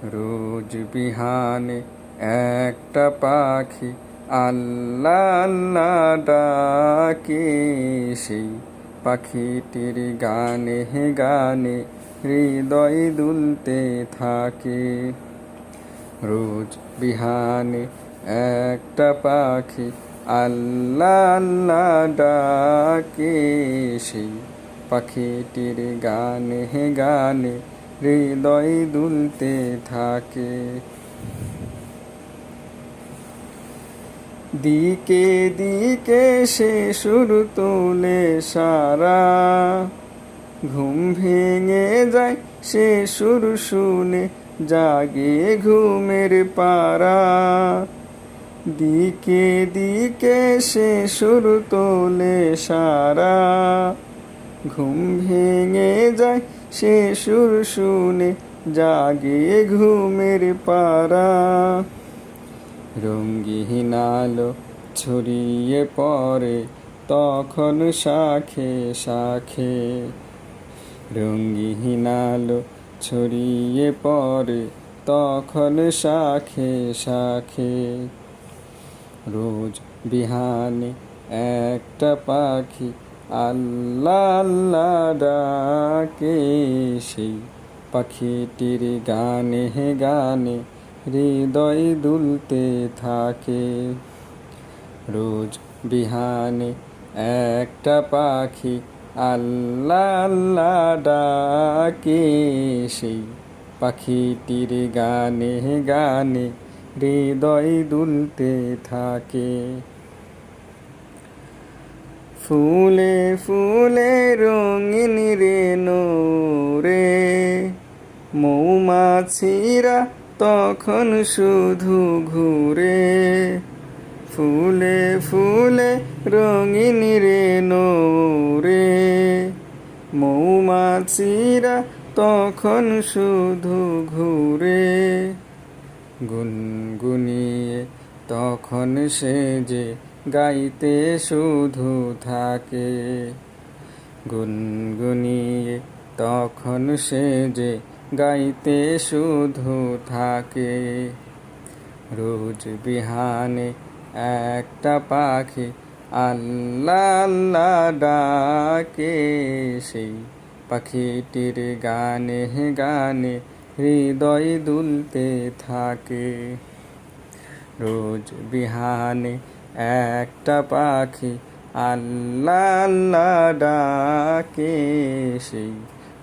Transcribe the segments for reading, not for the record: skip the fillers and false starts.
রোজ বিহানে একটা পাখি আল্লাহ আল্লাহ ডাকে, সেই পাখিটির গানে গানে হৃদয় দুলতে থাকে। রোজ বিহানে একটা পাখি আল্লাহ আল্লাহ ডাকে, সেই পাখিটির গানে গানে হৃদয় দুলতে থাকে। দিকে দিকে সে সুর তোলে সারা, ঘুম ভেঙে যায় সে সুর শুনে, জাগে ঘুমের পারা। দিকে দিকে সে সুর তোলে সারা, ঘুম ভেঙে যায় সে সুর শুনে, জাগে ঘুমের পারা। রঙিন আলো ছড়িয়ে পড়ে তখন শাখে শাখে, রঙিন আলো ছড়িয়ে পড়ে তখন শাখে শাখে। রোজ বিহানে একটা পাখি আল্লাহ আল্লাহ ডাকে, সেই পাখিটির গানে গানে হৃদয় দুলতে থাকে। রোজ বিহানে একটা পাখি আল্লাহ আল্লাহ ডাকে, সেই পাখিটির গানে গানে হৃদয় দুলতে থাকে। ফুলে ফুলে রঙিন রেণু রে, মৌমাছিরা তখন শুধু ঘুরে। ফুলে ফুলে রঙিন রেণু রে, মৌমাছিরা তখন শুধু ঘুরে। গুনগুনিয়ে তখন সে যে গাইতে শুধু থাকে, গুনগুনিয়ে তখন সে যে গাইতে শুধু থাকে। রোজ বিহানে একটা পাখি আল্লাহ আল্লাহ ডাকে, সেই পাখিটির গানে গানে হৃদয় দুলতে থাকে। রোজ বিহানে একটা পাখি আল্লাহ আল্লাহ ডাকে, সেই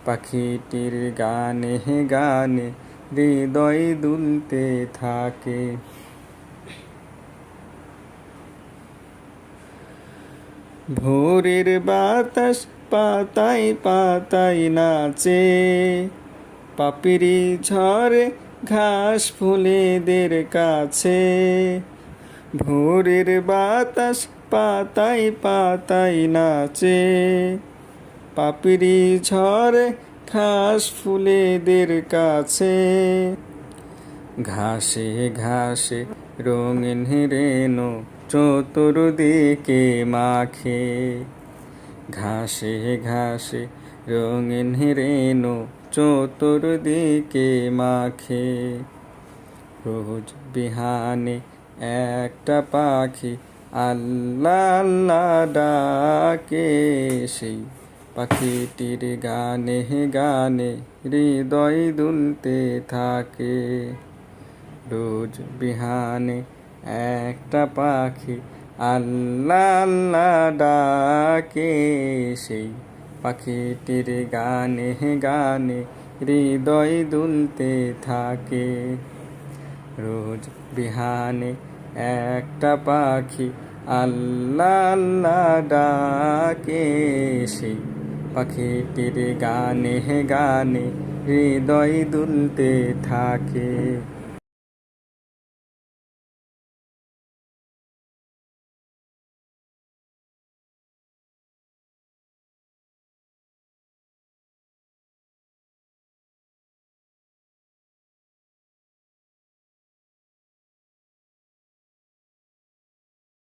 পাখিটির গানে গানে হৃদয় দুলতে থাকে। ভোরের বাতাস পাতায় পাতায় নাচে, পাপড়ি ঝরে ঘাস ফুলেদের কাছে। ভোরের বাতাস পাতায় পাতায় নাচে, পাপড়ি ঝরে ঘাস ফুলেদের কাছে। ঘাসে ঘাসে রঙিন রেণু চতুর্দিকে মাখে, ঘাসে ঘাসে রঙিন রেণু চতুর্দিকে মাখে। রোজ বিহানে একটা পাখি আল্লাহ আল্লাহ ডাকে, সেই পাখিটির গানে গানে হৃদয় দুলতে থাকে। রোজ বিহানে একটা পাখি আল্লাহ আল্লাহ ডাকে, সেই পাখিটির গানে গানে হৃদয় দুলতে থাকে। রোজ বিহানে একটা পাখি আল্লাহ আল্লাহ ডাকে, সেই পাখিটির গানে গানে হৃদয় দুলতে থাকে।